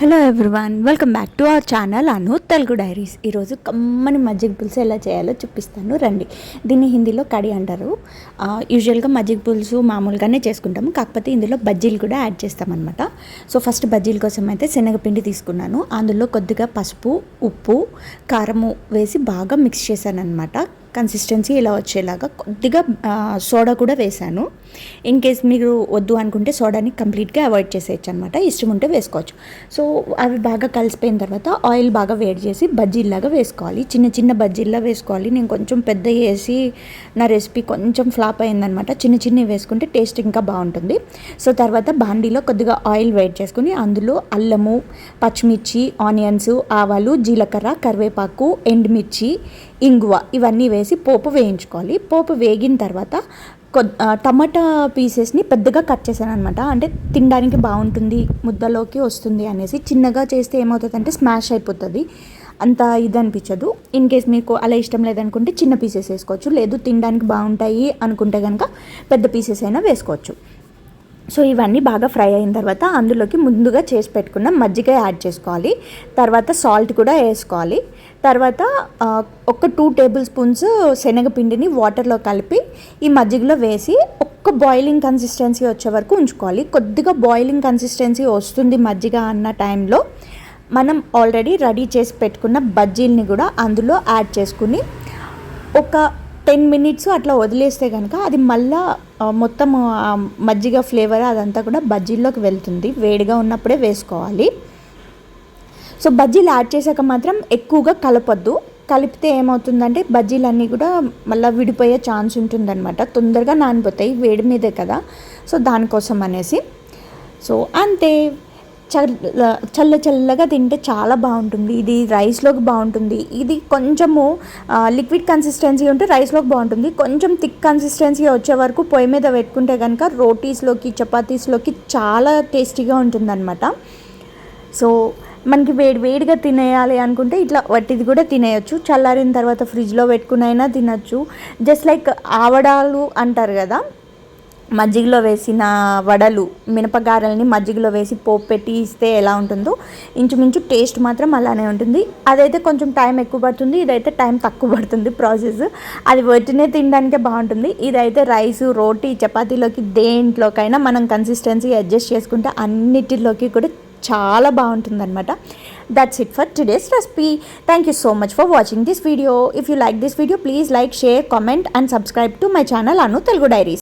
Hello everyone, welcome back to our channel Anu Telugu diaries. ఈరోజు కమ్మని మజ్జిగ పులుసు ఎలా చేయాలో చూపిస్తాను రండి. దీన్ని హిందీలో కడి అంటారు. యూజువల్గా మజ్జిగ పులుసు మామూలుగానే చేసుకుంటాము, కాకపోతే ఇందులో బజ్జీలు కూడా యాడ్ చేస్తామన్నమాట. సో ఫస్ట్ బజ్జీల కోసం అయితే శనగపిండి తీసుకున్నాను. అందులో కొద్దిగా పసుపు, ఉప్పు, కారము వేసి బాగా మిక్స్ చేశాను అనమాట. కన్సిస్టెన్సీ ఇలా వచ్చేలాగా కొద్దిగా సోడా కూడా వేసాను. ఇన్ కేస్ మీరు వద్దు అనుకుంటే సోడాని కంప్లీట్గా అవాయిడ్ చేసేయచ్చు అనమాట, ఇష్టం ఉంటే వేసుకోవచ్చు. సో అవి బాగా కలిసిపోయిన తర్వాత ఆయిల్ బాగా వేడి చేసి బజ్జీల్లాగా వేసుకోవాలి. చిన్న చిన్న బజ్జీల్లా వేసుకోవాలి. నేను కొంచెం పెద్ద వేసి నా రెసిపీ కొంచెం ఫ్లాప్ అయిందనమాట. చిన్న చిన్నవి వేసుకుంటే టేస్ట్ ఇంకా బాగుంటుంది. సో తర్వాత బాండీలో కొద్దిగా ఆయిల్ వేడి చేసుకుని అందులో అల్లము, పచ్చిమిర్చి, ఆనియన్స్, ఆవాలు, జీలకర్ర, కరివేపాకు, ఎండుమిర్చి, ఇంగువ ఇవన్నీ వేసి పోపు వేయించుకోవాలి. పోపు వేగిన తర్వాత టమాటా పీసెస్ని పెద్దగా కట్ చేశాను అనమాట. అంటే తినడానికి బాగుంటుంది, ముద్దలోకి వస్తుంది అనేసి. చిన్నగా చేస్తే ఏమవుతుందంటే స్మాష్ అయిపోతుంది, అంత ఇది అనిపించదు. ఇన్ కేస్ మీకు అలా ఇష్టం లేదనుకుంటే చిన్న పీసెస్ వేసుకోవచ్చు, లేదు తినడానికి బాగుంటాయి అనుకుంటే కనుక పెద్ద పీసెస్ అయినా వేసుకోవచ్చు. సో ఇవన్నీ బాగా ఫ్రై అయిన తర్వాత అందులోకి ముందుగా చేసి పెట్టుకున్న మజ్జిగ యాడ్ చేసుకోవాలి. తర్వాత సాల్ట్ కూడా వేసుకోవాలి. తర్వాత ఒక 2 టేబుల్ స్పూన్స్ శనగపిండిని వాటర్లో కలిపి ఈ మజ్జిగలో వేసి ఒక్క బాయిలింగ్ కన్సిస్టెన్సీ వచ్చే వరకు ఉంచుకోవాలి. కొద్దిగా బాయిలింగ్ కన్సిస్టెన్సీ వస్తుంది మజ్జిగ అన్న టైంలో మనం ఆల్రెడీ రెడీ చేసి పెట్టుకున్న బజ్జీల్ని కూడా అందులో యాడ్ చేసుకుని ఒక 10 మినిట్స్ అట్లా వదిలేస్తే కనుక అది మళ్ళీ మొత్తం మజ్జిగ ఫ్లేవర్ అదంతా కూడా బజ్జీల్లోకి వెళ్తుంది. వేడిగా ఉన్నప్పుడే వేసుకోవాలి. సో బజ్జీలు యాడ్ చేశాక మాత్రం ఎక్కువగా కలపొద్దు. కలిపితే ఏమవుతుందంటే బజ్జీలన్నీ కూడా మళ్ళీ విడిపోయే ఛాన్స్ ఉంటుందన్నమాట. తొందరగా నానిపోతాయి, వేడి మీదే కదా. సో దానికోసం అనేసి. సో అంతే, చల్లగా తింటే చాలా బాగుంటుంది. ఇది రైస్లోకి బాగుంటుంది. ఇది కొంచెము లిక్విడ్ కన్సిస్టెన్సీ ఉంటే రైస్లోకి బాగుంటుంది. కొంచెం థిక్ కన్సిస్టెన్సీ వచ్చే వరకు పొయ్యి మీద పెట్టుకుంటే కనుక రోటీస్లోకి, చపాతీస్లోకి చాలా టేస్టీగా ఉంటుందన్నమాట. సో మనకి వేడిగా తినేయాలి అనుకుంటే ఇట్లా వట్టిది కూడా తినేయచ్చు. చల్లారిన తర్వాత ఫ్రిడ్జ్లో పెట్టుకునైనా తినచ్చు. జస్ట్ లైక్ ఆవడాలు అంటారు కదా, మజ్జిగలో వేసిన వడలు, మినపగారల్ని మజ్జిగలో వేసి పోపు పెట్టి ఇస్తే ఎలా ఉంటుందో ఇంచుమించు టేస్ట్ మాత్రం అలానే ఉంటుంది. అదైతే కొంచెం టైం ఎక్కువ పడుతుంది, ఇదైతే టైం తక్కువ పడుతుంది ప్రాసెస్. అది వట్టినే తినడానికే బాగుంటుంది. ఇదైతే రైసు, రోటీ, చపాతీలోకి దేంట్లోకైనా మనం కన్సిస్టెన్సీ అడ్జస్ట్ చేసుకుంటే అన్నిటిలోకి కూడా చాలా బాగుంటుందన్నమాట. That's it for today's recipe. Thank you so much for watching this video. If you like this video, please like, share, comment and subscribe to my channel Anu Telugu Diaries.